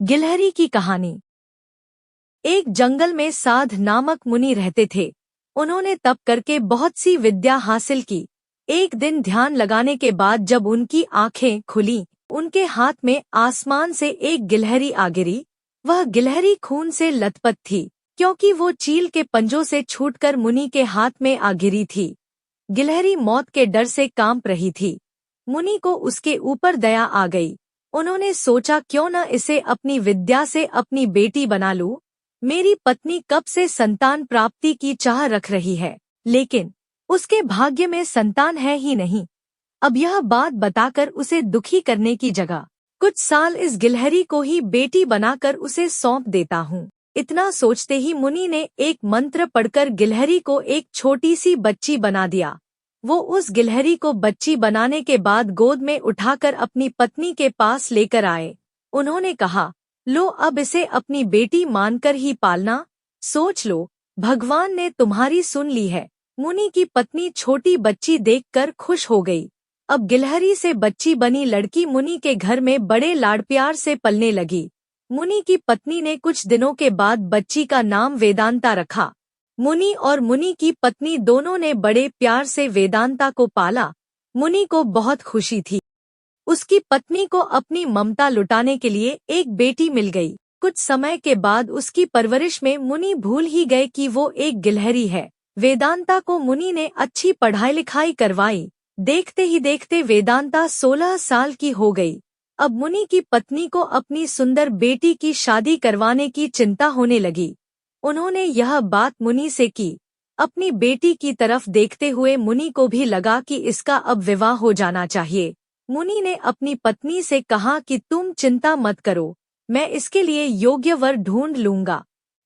गिलहरी की कहानी। एक जंगल में साध नामक मुनि रहते थे। उन्होंने तप करके बहुत सी विद्या हासिल की। एक दिन ध्यान लगाने के बाद जब उनकी आंखें खुली, उनके हाथ में आसमान से एक गिलहरी आ गिरी। वह गिलहरी खून से लथपथ थी, क्योंकि वो चील के पंजों से छूटकर मुनि के हाथ में आ गिरी थी। गिलहरी मौत के डर से कांप रही थी। मुनि को उसके ऊपर दया आ गई। उन्होंने सोचा, क्यों न इसे अपनी विद्या से अपनी बेटी बना लूं। मेरी पत्नी कब से संतान प्राप्ति की चाह रख रही है, लेकिन उसके भाग्य में संतान है ही नहीं। अब यह बात बताकर उसे दुखी करने की जगह कुछ साल इस गिलहरी को ही बेटी बनाकर उसे सौंप देता हूँ। इतना सोचते ही मुनि ने एक मंत्र पढ़कर गिलहरी को एक छोटी सी बच्ची बना दिया। वो उस गिलहरी को बच्ची बनाने के बाद गोद में उठाकर अपनी पत्नी के पास लेकर आए। उन्होंने कहा, लो अब इसे अपनी बेटी मानकर ही पालना। सोच लो, भगवान ने तुम्हारी सुन ली है। मुनि की पत्नी छोटी बच्ची देखकर खुश हो गई। अब गिलहरी से बच्ची बनी लड़की मुनि के घर में बड़े लाड़ प्यार से पलने लगी। मुनि की पत्नी ने कुछ दिनों के बाद बच्ची का नाम वेदांता रखा। मुनि और मुनि की पत्नी दोनों ने बड़े प्यार से वेदांता को पाला। मुनि को बहुत खुशी थी। उसकी पत्नी को अपनी ममता लुटाने के लिए एक बेटी मिल गई। कुछ समय के बाद उसकी परवरिश में मुनि भूल ही गए कि वो एक गिलहरी है। वेदांता को मुनि ने अच्छी पढ़ाई लिखाई करवाई। देखते ही देखते वेदांता 16 साल की हो गई। अब मुनि की पत्नी को अपनी सुंदर बेटी की शादी करवाने की चिंता होने लगी। उन्होंने यह बात मुनि से की। अपनी बेटी की तरफ देखते हुए मुनि को भी लगा कि इसका अब विवाह हो जाना चाहिए। मुनि ने अपनी पत्नी से कहा कि तुम चिंता मत करो, मैं इसके लिए योग्य वर ढूंढ लूंगा।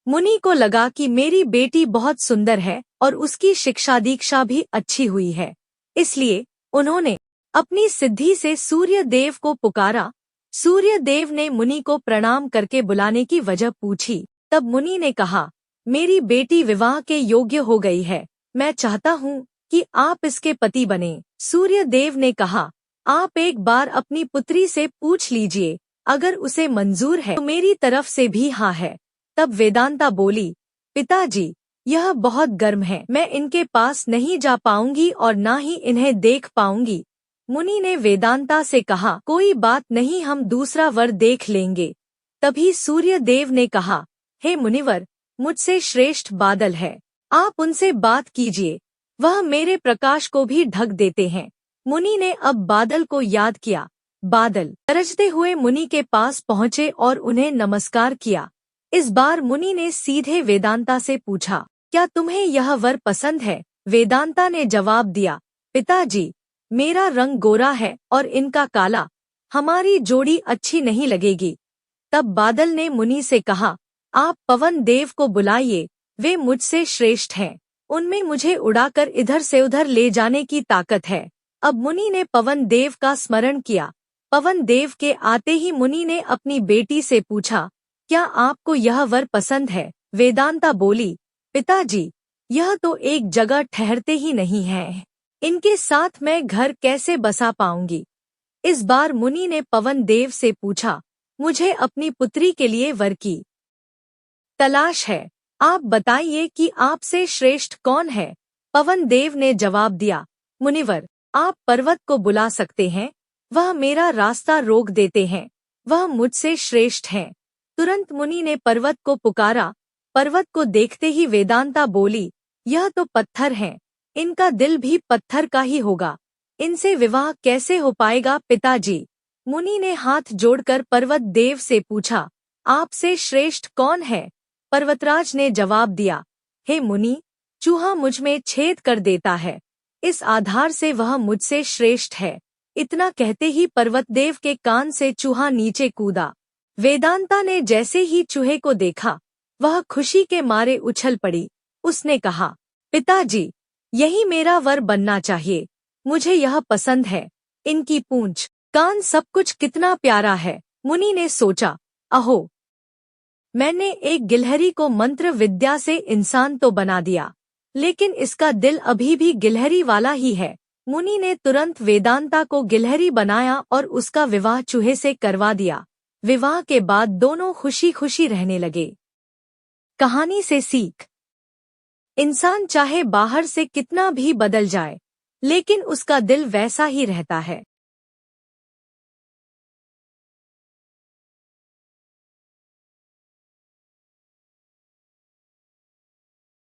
मुनि को लगा कि मेरी बेटी बहुत सुंदर है और उसकी शिक्षा दीक्षा भी अच्छी हुई है, इसलिए उन्होंने अपनी सिद्धि से सूर्य देव को पुकारा। सूर्य देव ने मुनि को प्रणाम करके बुलाने की वजह पूछी। तब मुनि ने कहा, मेरी बेटी विवाह के योग्य हो गई है। मैं चाहता हूँ कि आप इसके पति बने। सूर्य देव ने कहा, आप एक बार अपनी पुत्री से पूछ लीजिए, अगर उसे मंजूर है तो मेरी तरफ से भी हाँ है। तब वेदांता बोली, पिताजी, यह बहुत गर्म है, मैं इनके पास नहीं जा पाऊंगी और ना ही इन्हें देख पाऊंगी। मुनि ने वेदांता से कहा, कोई बात नहीं, हम दूसरा वर देख लेंगे। तभी सूर्य देव ने कहा, हे मुनिवर, मुझसे श्रेष्ठ बादल है, आप उनसे बात कीजिए, वह मेरे प्रकाश को भी ढक देते हैं। मुनि ने अब बादल को याद किया। बादल गरजते हुए मुनि के पास पहुँचे और उन्हें नमस्कार किया। इस बार मुनि ने सीधे वेदांता से पूछा, क्या तुम्हें यह वर पसंद है? वेदांता ने जवाब दिया, पिताजी, मेरा रंग गोरा है और इनका काला, हमारी जोड़ी अच्छी नहीं लगेगी। तब बादल ने मुनि से कहा, आप पवन देव को बुलाइए, वे मुझसे श्रेष्ठ हैं, उनमें मुझे उड़ाकर इधर से उधर ले जाने की ताकत है। अब मुनि ने पवन देव का स्मरण किया। पवन देव के आते ही मुनि ने अपनी बेटी से पूछा, क्या आपको यह वर पसंद है? वेदांता बोली, पिताजी, यह तो एक जगह ठहरते ही नहीं है, इनके साथ मैं घर कैसे बसा पाऊंगी? इस बार मुनि ने पवन देव से पूछा, मुझे अपनी पुत्री के लिए वर की तलाश है, आप बताइए कि आपसे श्रेष्ठ कौन है? पवन देव ने जवाब दिया, मुनिवर, आप पर्वत को बुला सकते हैं, वह मेरा रास्ता रोक देते हैं, वह मुझसे श्रेष्ठ हैं। तुरंत मुनि ने पर्वत को पुकारा। पर्वत को देखते ही वेदांता बोली, यह तो पत्थर हैं, इनका दिल भी पत्थर का ही होगा, इनसे विवाह कैसे हो पाएगा पिताजी? मुनि ने हाथ जोड़कर पर्वत देव से पूछा, आपसे श्रेष्ठ कौन है? पर्वतराज ने जवाब दिया, हे मुनि, चूहा मुझ में छेद कर देता है, इस आधार से वह मुझसे श्रेष्ठ है। इतना कहते ही पर्वतदेव के कान से चूहा नीचे कूदा। वेदांता ने जैसे ही चूहे को देखा, वह खुशी के मारे उछल पड़ी। उसने कहा, पिताजी, यही मेरा वर बनना चाहिए, मुझे यह पसंद है, इनकी पूंछ, कान, सब कुछ कितना प्यारा है। मुनि ने सोचा, अहो, मैंने एक गिलहरी को मंत्र विद्या से इंसान तो बना दिया, लेकिन इसका दिल अभी भी गिलहरी वाला ही है। मुनि ने तुरंत वेदांता को गिलहरी बनाया और उसका विवाह चूहे से करवा दिया। विवाह के बाद दोनों खुशी खुशी रहने लगे। कहानी से सीख। इंसान चाहे बाहर से कितना भी बदल जाए, लेकिन उसका दिल वैसा ही रहता है।